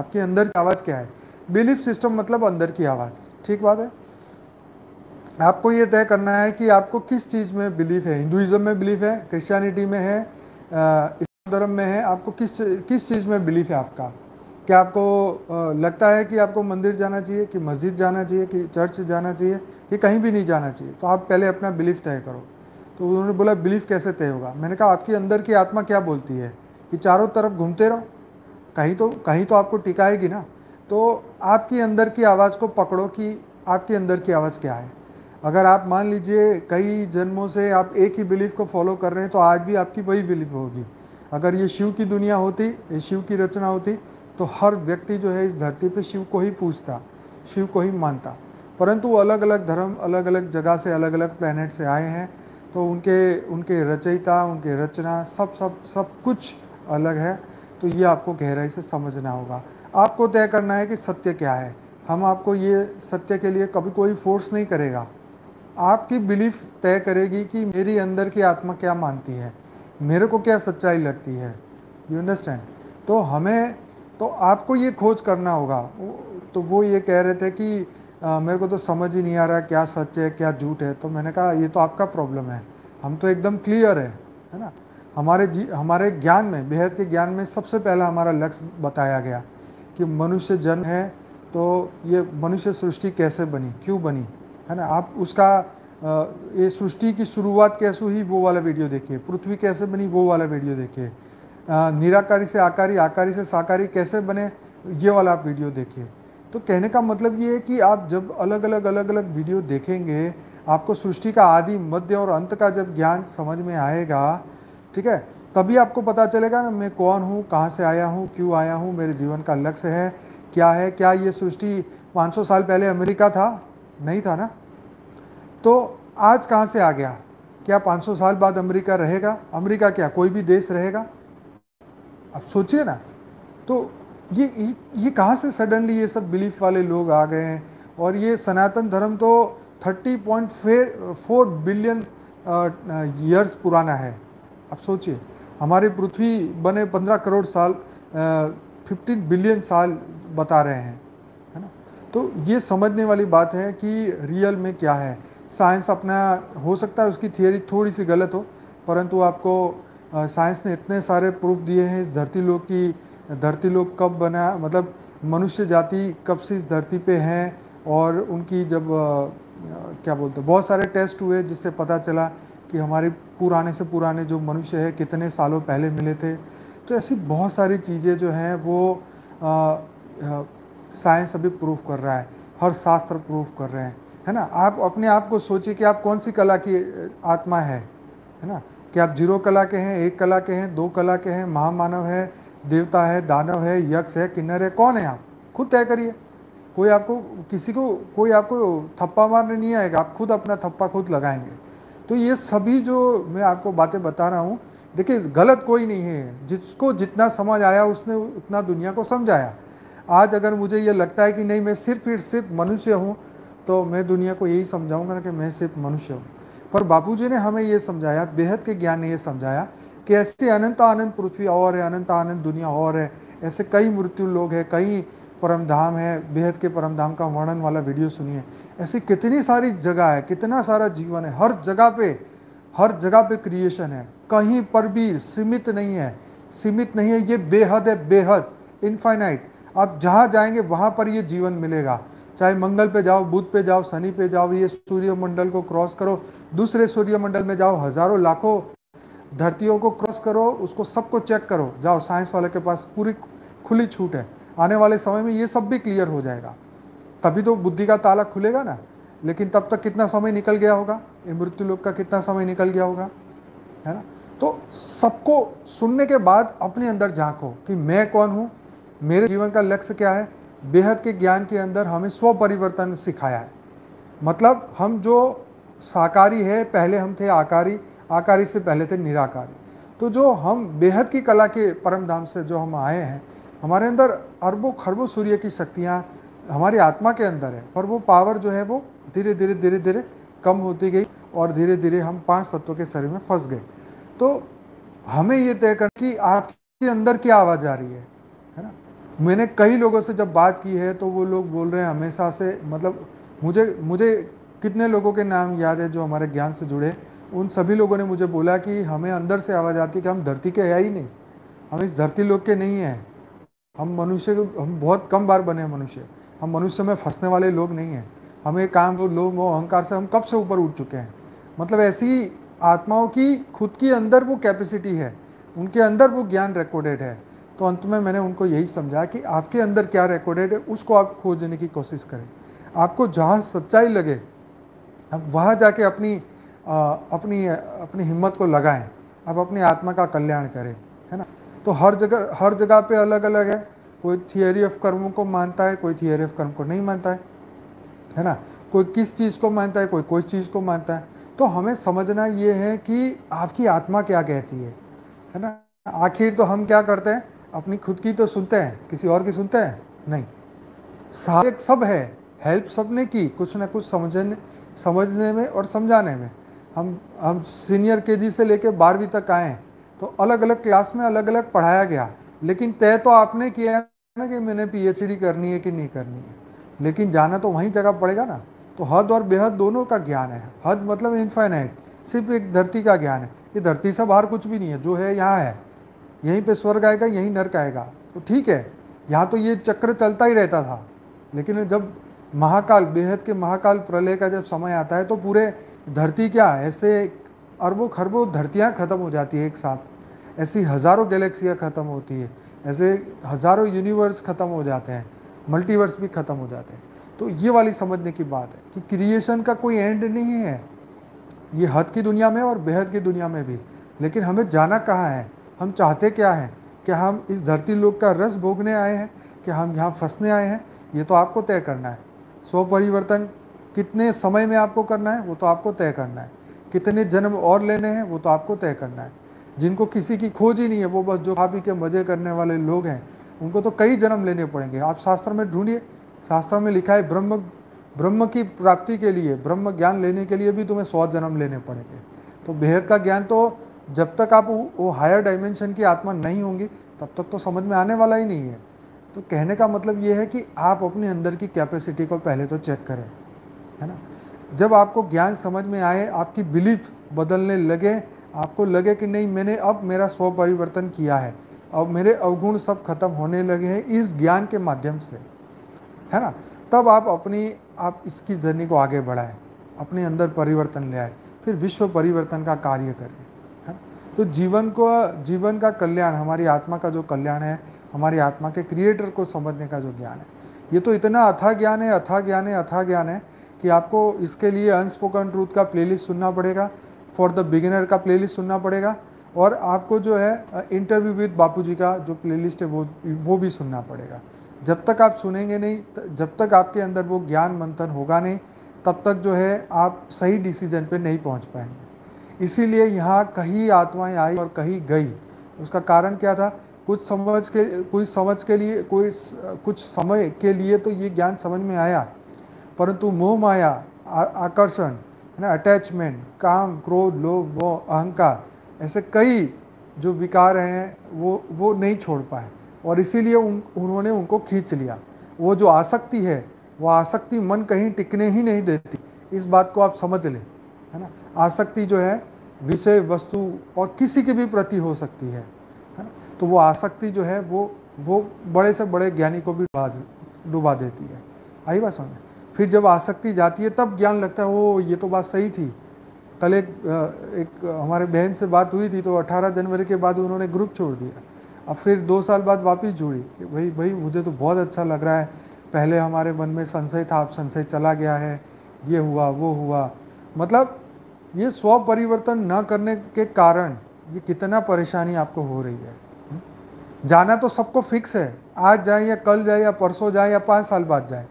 आपके अंदर की आवाज़ क्या है। बिलीफ सिस्टम मतलब अंदर की आवाज़, ठीक बात है। आपको ये तय करना है कि आपको किस चीज़ में बिलीफ है। हिंदुइज्म में बिलीफ है, क्रिश्चियनिटी में है, इस्लाम धर्म में है, आपको किस किस चीज़ में बिलीफ है आपका। क्या आपको लगता है कि आपको मंदिर जाना चाहिए, कि मस्जिद जाना चाहिए, कि चर्च जाना चाहिए, कि कहीं भी नहीं जाना चाहिए। तो आप पहले अपना बिलीफ तय करो। तो उन्होंने बोला बिलीफ कैसे तय होगा। मैंने कहा आपकी अंदर की आत्मा क्या बोलती है कि चारों तरफ घूमते रहो, कहीं तो आपको टिकाएगी ना। तो आपकी अंदर की आवाज़ को पकड़ो कि आपकी अंदर की आवाज़ क्या है। अगर आप मान लीजिए कई जन्मों से आप एक ही बिलीफ को फॉलो कर रहे हैं, तो आज भी आपकी वही बिलीफ होगी। अगर ये शिव की दुनिया होती, ये शिव की रचना होती, तो हर व्यक्ति जो है इस धरती पे शिव को ही पूजता, शिव को ही मानता। परंतु अलग अलग धर्म अलग अलग जगह से, अलग अलग प्लेनेट से आए हैं, तो उनके उनके रचयिता, उनके रचना सब सब सब कुछ अलग है। तो ये आपको गहराई से समझना होगा। आपको तय करना है कि सत्य क्या है। हम आपको ये सत्य के लिए कभी कोई फोर्स नहीं करेगा। आपकी बिलीफ तय करेगी कि मेरी अंदर की आत्मा क्या मानती है, मेरे को क्या सच्चाई लगती है। You understand. तो हमें तो आपको ये खोज करना होगा। तो वो ये कह रहे थे कि मेरे को तो समझ ही नहीं आ रहा क्या सच है क्या झूठ है। तो मैंने कहा ये तो आपका प्रॉब्लम है, हम तो एकदम क्लियर है ना। हमारे ज्ञान में, बेहद के ज्ञान में सबसे पहला हमारा लक्ष्य बताया गया कि मनुष्य जन्म है, तो ये मनुष्य सृष्टि कैसे बनी, क्यों बनी, है ना। आप उसका ये सृष्टि की शुरुआत कैसे हुई वो वाला वीडियो देखिए, पृथ्वी कैसे बनी वो वाला वीडियो देखिए, निराकारी से आकारी, आकारी से साकारी कैसे बने ये वाला आप वीडियो देखिए। तो कहने का मतलब ये है कि आप जब अलग अलग वीडियो देखेंगे, आपको सृष्टि का आदि मध्य और अंत का जब ज्ञान समझ में आएगा, ठीक है, तभी आपको पता चलेगा ना मैं कौन हूँ, कहाँ से आया हूँ, क्यों आया हूँ, मेरे जीवन का लक्ष्य है। क्या ये सृष्टि 500 साल पहले अमेरिका था? नहीं था ना। तो आज कहाँ से आ गया? क्या 500 साल बाद अमेरिका रहेगा? अमेरिका क्या कोई भी देश रहेगा? अब सोचिए ना। तो ये कहाँ से सडनली ये सब बिलीफ वाले लोग आ गए हैं। और ये सनातन धर्म तो 30.4 बिलियन ईयर्स पुराना है। अब सोचिए, हमारी पृथ्वी बने 15 करोड़ साल, 15 बिलियन साल बता रहे हैं, है ना। तो ये समझने वाली बात है कि रियल में क्या है। साइंस अपना, हो सकता है उसकी थियरी थोड़ी सी गलत हो, परंतु आपको साइंस ने इतने सारे प्रूफ दिए हैं इस धरती लोग कब बना, मतलब मनुष्य जाति कब से इस धरती पे हैं। और उनकी जब क्या बोलते हैं, बहुत सारे टेस्ट हुए जिससे पता चला कि हमारे पुराने से पुराने जो मनुष्य है कितने सालों पहले मिले थे। तो ऐसी बहुत सारी चीज़ें जो हैं वो साइंस अभी प्रूफ कर रहा है, हर शास्त्र प्रूफ कर रहे हैं, है ना। आप अपने आप को सोचिए कि आप कौन सी कला की आत्मा है ना। कि आप जीरो कला के हैं, एक कला के हैं, दो कला के हैं, महामानव है, देवता है, दानव है, यक्ष है, किन्नर है, कौन है आप? खुद तय करिए। कोई आपको थप्पा मारने नहीं आएगा, आप खुद अपना थप्पा खुद लगाएंगे। तो ये सभी जो मैं आपको बातें बता रहा हूँ, देखिए गलत कोई नहीं है, जिसको जितना समझ आया उसने उतना दुनिया को समझाया। आज अगर मुझे ये लगता है कि नहीं मैं सिर्फ मनुष्य हूँ, तो मैं दुनिया को यही समझाऊंगा ना कि मैं सिर्फ मनुष्य हूँ। पर बापूजी ने हमें ये समझाया, बेहद के ज्ञान ने ये समझाया कि ऐसे अनंत अनंत पृथ्वी और है, अनंत अनंत दुनिया और है, ऐसे कई मृत्यु लोग हैं, कई परम धाम है। बेहद के परम धाम का वर्णन वाला वीडियो सुनिए। ऐसी कितनी सारी जगह है, कितना सारा जीवन है, हर जगह पे क्रिएशन है, कहीं पर भी सीमित नहीं है, सीमित नहीं है। ये बेहद है, बेहद इनफाइनाइट। आप जहाँ जाएंगे वहाँ पर ये जीवन मिलेगा। चाहे मंगल पे जाओ, बुध पे जाओ, शनि पे जाओ, ये सूर्यमंडल को क्रॉस करो, दूसरे सूर्यमंडल में जाओ, हजारों लाखों धरतियों को क्रॉस करो, उसको सबको चेक करो, जाओ साइंस वाले के पास पूरी खुली छूट है। आने वाले समय में ये सब भी क्लियर हो जाएगा, तभी तो बुद्धि का ताला खुलेगा ना। लेकिन तब तक कितना समय निकल गया होगा, ये मृत्यु लोक का कितना समय निकल गया होगा, है ना। तो सबको सुनने के बाद अपने अंदर झांको कि मैं कौन हूँ, मेरे जीवन का लक्ष्य क्या है। बेहद के ज्ञान के अंदर हमें स्व परिवर्तन सिखाया है। मतलब हम जो साकारी है, पहले हम थे आकारी, आकारी से पहले थे निराकारी। तो जो हम बेहद की कला के परम धाम से जो हम आए हैं, हमारे अंदर अरबों खरबों सूर्य की शक्तियाँ हमारी आत्मा के अंदर है, पर वो पावर जो है वो धीरे धीरे कम होती गई और धीरे धीरे हम 5 तत्वों के शरीर में फंस गए। तो हमें ये तय करना कि आपके अंदर क्या आवाज़ आ रही है ना। मैंने कई लोगों से जब बात की है तो वो लोग बोल रहे हैं हमेशा से, मतलब मुझे मुझे कितने लोगों के नाम याद है जो हमारे ज्ञान से जुड़े, उन सभी लोगों ने मुझे बोला कि हमें अंदर से आवाज़ आती है कि हम धरती के है ही नहीं, हम इस धरती लोक के नहीं हैं, हम मनुष्य, हम बहुत कम बार बने हैं मनुष्य, हम मनुष्य में फंसने वाले लोग नहीं हैं, हमें काम लोभ मोह अहंकार से हम कब से ऊपर उठ चुके हैं। मतलब ऐसी आत्माओं की खुद की अंदर वो कैपेसिटी है, उनके अंदर वो ज्ञान रिकॉर्डेड है। तो अंत में मैंने उनको यही समझा कि आपके अंदर क्या रिकॉर्डेड है उसको आप खोजने की कोशिश करें, आपको जहाँ सच्चाई लगे अब वहाँ जाके अपनी हिम्मत को लगाएं, आप अपनी आत्मा का कल्याण करें, है ना। तो हर जगह पे अलग अलग है, कोई थियरी ऑफ कर्मों को मानता है, कोई थियरी ऑफ कर्म को नहीं मानता है ना। कोई किस चीज़ को मानता है, कोई चीज़ को मानता है। तो हमें समझना ये है कि आपकी आत्मा क्या कहती है ना। आखिर तो हम क्या करते हैं, अपनी खुद की तो सुनते हैं, किसी और की सुनते हैं नहीं। सारे सब है, हेल्प सब ने की कुछ ना कुछ समझने में और समझाने में। हम सीनियर केजी से लेके 12वीं तक आए हैं, तो अलग अलग क्लास में अलग अलग पढ़ाया गया, लेकिन तय तो आपने किया है ना कि मैंने पीएचडी करनी है कि नहीं करनी है, लेकिन जाना तो वहीं जगह पड़ेगा ना। तो हद और बेहद दोनों का ज्ञान है। हद मतलब इनफाइनाइट, सिर्फ एक धरती का ज्ञान है, ये धरती से बाहर कुछ भी नहीं है, जो है यहाँ है, यहीं पे स्वर्ग आएगा यहीं नर्क आएगा, तो ठीक है। यहाँ तो ये चक्र चलता ही रहता था, लेकिन जब महाकाल, बेहद के महाकाल प्रलय का जब समय आता है तो पूरे धरती क्या ऐसे अरबों खरबों धरतियाँ खत्म हो जाती है एक साथ, ऐसी हज़ारों गैलेक्सियाँ खत्म होती है, ऐसे हज़ारों यूनिवर्स खत्म हो जाते हैं, मल्टीवर्स भी खत्म हो जाते हैं। तो ये वाली समझने की बात है कि क्रिएशन का कोई एंड नहीं है, ये हद की दुनिया में और बेहद की दुनिया में भी। लेकिन हमें जाना कहाँ है, हम चाहते क्या हैं, क्या हम इस धरती लोक का रस भोगने आए हैं, क्या हम यहाँ फंसने आए हैं, ये तो आपको तय करना है। स्व परिवर्तन कितने समय में आपको करना है वो तो आपको तय करना है, कितने जन्म और लेने हैं वो तो आपको तय करना है। जिनको किसी की खोज ही नहीं है, वो बस जो खा पी के मज़े करने वाले लोग हैं, उनको तो कई जन्म लेने पड़ेंगे। आप शास्त्र में ढूंढिए, शास्त्र में लिखा है ब्रह्म ब्रह्म की प्राप्ति के लिए, ब्रह्म ज्ञान लेने के लिए भी तुम्हें 100 जन्म लेने पड़ेंगे। तो बेहद का ज्ञान तो जब तक आप वो हायर डायमेंशन की आत्मा नहीं होंगी तब तक तो समझ में आने वाला ही नहीं है। तो कहने का मतलब ये है कि आप अपने अंदर की कैपेसिटी को पहले तो चेक करें, है ना। जब आपको ज्ञान समझ में आए, आपकी बिलीफ बदलने लगे, आपको लगे कि नहीं मैंने अब मेरा स्व परिवर्तन किया है, अब मेरे अवगुण सब खत्म होने लगे हैं इस ज्ञान के माध्यम से, है ना, तब आप इसकी जर्नी को आगे बढ़ाएं, अपने अंदर परिवर्तन ले आए, फिर विश्व परिवर्तन का कार्य करें, है ना। तो जीवन का कल्याण, हमारी आत्मा का जो कल्याण है, हमारी आत्मा के क्रिएटर को समझने का जो ज्ञान है, ये तो इतना अथाह ज्ञान है, अथाह ज्ञान है, अथाह ज्ञान है कि आपको इसके लिए अनस्पोकन ट्रूथ का प्लेलिस्ट सुनना पड़ेगा, फॉर द बिगिनर का प्लेलिस्ट सुनना पड़ेगा, और आपको जो है इंटरव्यू विद बापूजी का जो प्लेलिस्ट है वो भी सुनना पड़ेगा। जब तक आप सुनेंगे नहीं, जब तक आपके अंदर वो ज्ञान मंथन होगा नहीं, तब तक जो है आप सही डिसीजन पे नहीं पहुंच पाएंगे। इसीलिए यहाँ कहीं आत्माएं आई और कहीं गई, उसका कारण क्या था, कुछ समय के लिए तो ये ज्ञान समझ में आया, परंतु मोह माया, आकर्षण, है ना, अटैचमेंट, काम क्रोध लोभ मोह अहंकार, ऐसे कई जो विकार हैं वो नहीं छोड़ पाए, और इसीलिए उन्होंने उनको खींच लिया। वो जो आसक्ति है, वो आसक्ति मन कहीं टिकने ही नहीं देती, इस बात को आप समझ लें, है ना। आसक्ति जो है विषय वस्तु और किसी के भी प्रति हो सकती है ना। तो वो आसक्ति जो है वो बड़े से बड़े ज्ञानी को भी डुबा देती है। आई बात समझ। फिर जब आसक्ति जाती है तब ज्ञान लगता है ओ ये तो बात सही थी। कल एक हमारे बहन से बात हुई थी, तो 18 जनवरी के बाद उन्होंने ग्रुप छोड़ दिया। अब फिर 2 साल बाद वापस जुड़ी कि भाई मुझे तो बहुत अच्छा लग रहा है, पहले हमारे मन में संशय था, अब संशय चला गया है, ये हुआ वो हुआ। मतलब ये स्व परिवर्तन न करने के कारण ये कितना परेशानी आपको हो रही है। जाना तो सबको फिक्स है, आज जाए या कल जाए या परसों जाए या 5 साल बाद जाए,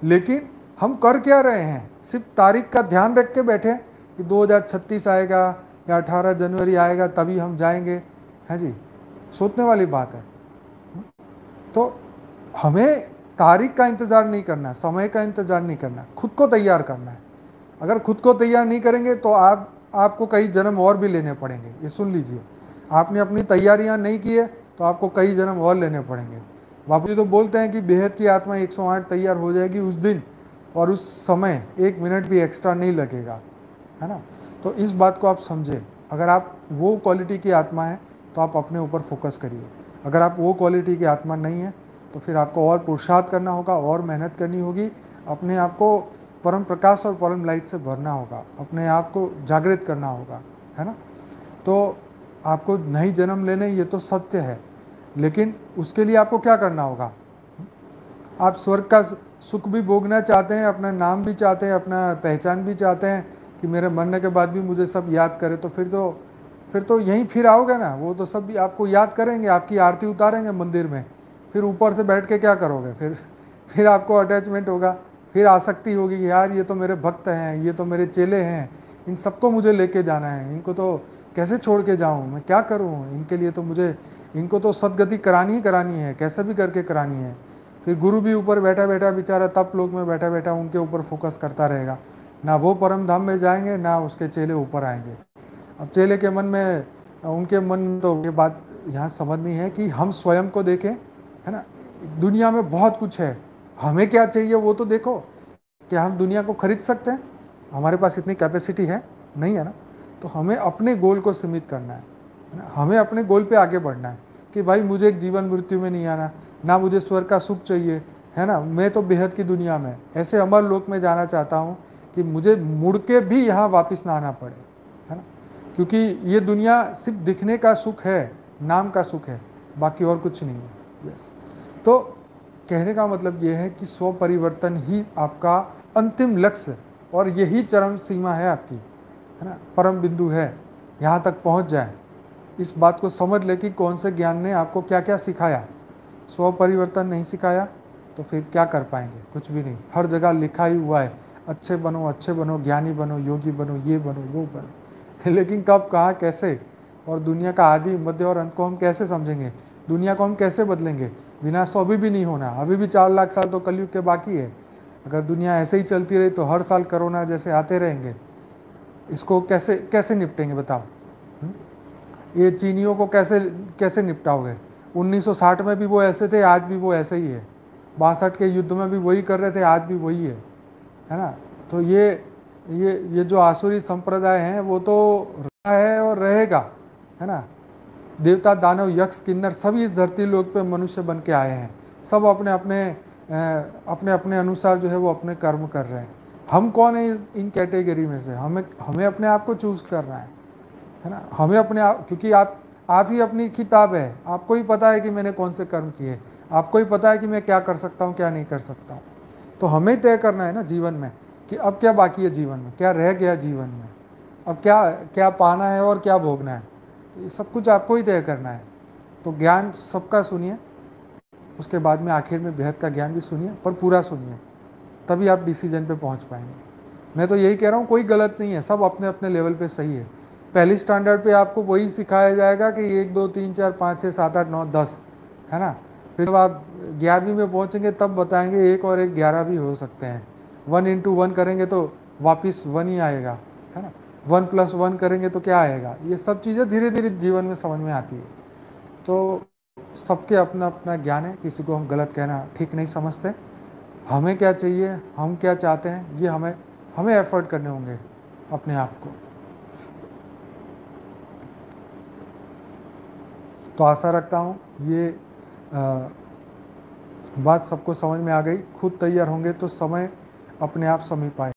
लेकिन हम कर क्या रहे हैं, सिर्फ तारीख का ध्यान रख के बैठे कि 2036 आएगा या 18 जनवरी आएगा तभी हम जाएंगे। है जी, सोचने वाली बात है। तो हमें तारीख का इंतज़ार नहीं करना, समय का इंतज़ार नहीं करना, खुद को तैयार करना है। अगर खुद को तैयार नहीं करेंगे तो आपको कई जन्म और भी लेने पड़ेंगे। ये सुन लीजिए, आपने अपनी तैयारियां नहीं की है तो आपको कई जन्म और लेने पड़ेंगे। बापूजी तो बोलते हैं कि बेहद की आत्मा 108 तैयार हो जाएगी उस दिन, और उस समय 1 मिनट भी एक्स्ट्रा नहीं लगेगा, है ना। तो इस बात को आप समझें। अगर आप वो क्वालिटी की आत्मा है तो आप अपने ऊपर फोकस करिए। अगर आप वो क्वालिटी की आत्मा नहीं है तो फिर आपको और पुरुषार्थ करना होगा, और मेहनत करनी होगी, अपने आप को परम प्रकाश और परम लाइट से भरना होगा, अपने आप को जागृत करना होगा, है ना। तो आपको नई जन्म लेने, ये तो सत्य है, लेकिन उसके लिए आपको क्या करना होगा। आप स्वर्ग का सुख भी भोगना चाहते हैं, अपना नाम भी चाहते हैं, अपना पहचान भी चाहते हैं कि मेरे मरने के बाद भी मुझे सब याद करे, तो फिर तो यहीं फिर आओगे ना। वो तो सब भी आपको याद करेंगे, आपकी आरती उतारेंगे मंदिर में, फिर ऊपर से बैठ के क्या करोगे। फिर आपको अटैचमेंट होगा, फिर आसक्ति होगी कि यार ये तो मेरे भक्त हैं, ये तो मेरे चेले हैं, इन सबको मुझे लेके जाना है, इनको तो कैसे छोड़ के जाऊँ, मैं क्या करूँ इनके लिए, तो मुझे इनको तो सदगति करानी ही करानी है, कैसे भी करके करानी है। फिर गुरु भी ऊपर बैठा बैठा बेचारा तप लोक में बैठा बैठा उनके ऊपर फोकस करता रहेगा, ना वो परम धाम में जाएंगे, ना उसके चेले ऊपर आएंगे। अब चेले के मन में, उनके मन में तो ये बात यहाँ समझनी है कि हम स्वयं को देखें, है ना। दुनिया में बहुत कुछ है, हमें क्या चाहिए वो तो देखो। क्या हम दुनिया को खरीद सकते हैं? हमारे पास इतनी कैपेसिटी है नहीं, है ना। तो हमें अपने गोल को सीमित करना है ना, हमें अपने गोल पे आगे बढ़ना है कि भाई मुझे एक जीवन मृत्यु में नहीं आना, ना मुझे स्वर्ग का सुख चाहिए, है ना। मैं तो बेहद की दुनिया में, ऐसे अमर लोक में जाना चाहता हूँ कि मुझे मुड़ के भी यहाँ वापस ना आना पड़े, है ना। क्योंकि ये दुनिया सिर्फ दिखने का सुख है, नाम का सुख है, बाकी और कुछ नहीं है। यस। तो कहने का मतलब ये है कि स्व परिवर्तन ही आपका अंतिम लक्ष्य और यही चरम सीमा है आपकी, है ना, परम बिंदु है। यहाँ तक पहुँच जाए, इस बात को समझ ले कि कौन से ज्ञान ने आपको क्या क्या सिखाया। स्व परिवर्तन नहीं सिखाया तो फिर क्या कर पाएंगे, कुछ भी नहीं। हर जगह लिखा ही हुआ है, अच्छे बनो, ज्ञानी बनो, योगी बनो, ये बनो, वो बनो। लेकिन कब, कहाँ, कैसे, और दुनिया का आदि मध्य और अंत को हम कैसे समझेंगे, दुनिया को हम कैसे बदलेंगे। विनाश तो अभी भी नहीं होना, अभी भी 4 लाख साल तो कलयुग के बाकी है। अगर दुनिया ऐसे ही चलती रही तो हर साल कोरोना जैसे आते रहेंगे, इसको कैसे कैसे निपटेंगे बताओ। ये चीनियों को कैसे कैसे निपटाओगे। 1960 में भी वो ऐसे थे, आज भी वो ऐसे ही है। 62 के युद्ध में भी वही कर रहे थे, आज भी वही है ना। तो ये जो आसुरी संप्रदाय हैं वो तो रहा है और रहेगा, है ना। देवता, दानव, यक्ष, किन्नर सभी इस धरती लोक पे मनुष्य बन के आए हैं। सब अपने अपने अनुसार जो है वो अपने कर्म कर रहे हैं। हम कौन है इन कैटेगरी में से? हमें हमें अपने आप को चूज करना है ना। हमें अपने आप, क्योंकि आप ही अपनी किताब है, आपको ही पता है कि मैंने कौन से कर्म किए, आपको ही पता है कि मैं क्या कर सकता हूँ, क्या नहीं कर सकता हूँ। तो हमें तय करना है ना जीवन में कि अब क्या बाकी है जीवन में, क्या रह गया जीवन में, अब क्या क्या पाना है और क्या भोगना है। तो ये सब कुछ आपको ही तय करना है। तो ज्ञान सबका सुनिए, उसके बाद में आखिर में बेहद का ज्ञान भी सुनिए, पर पूरा सुनिए, तभी आप डिसीजन पे पहुंच पाएंगे। मैं तो यही कह रहा हूँ, कोई गलत नहीं है, सब अपने अपने लेवल पे सही है। पहली स्टैंडर्ड पे आपको वही सिखाया जाएगा कि 1 2 3 4 5 6 7 8 9 10, है ना। फिर जब आप 11वीं में पहुँचेंगे तब बताएंगे 1 और 1 11 भी हो सकते हैं। 1 इंटू 1 करेंगे तो वापिस 1 ही आएगा, है ना। 1 प्लस 1 करेंगे तो क्या आएगा। ये सब चीज़ें धीरे धीरे जीवन में समझ में आती है। तो सबके अपना अपना ज्ञान है, किसी को हम गलत कहना ठीक नहीं समझते। हमें क्या चाहिए, हम क्या चाहते हैं, ये हमें हमें एफर्ट करने होंगे अपने आप को। तो आशा रखता हूँ ये बात सबको समझ में आ गई। खुद तैयार होंगे तो समय अपने आप समीप आए।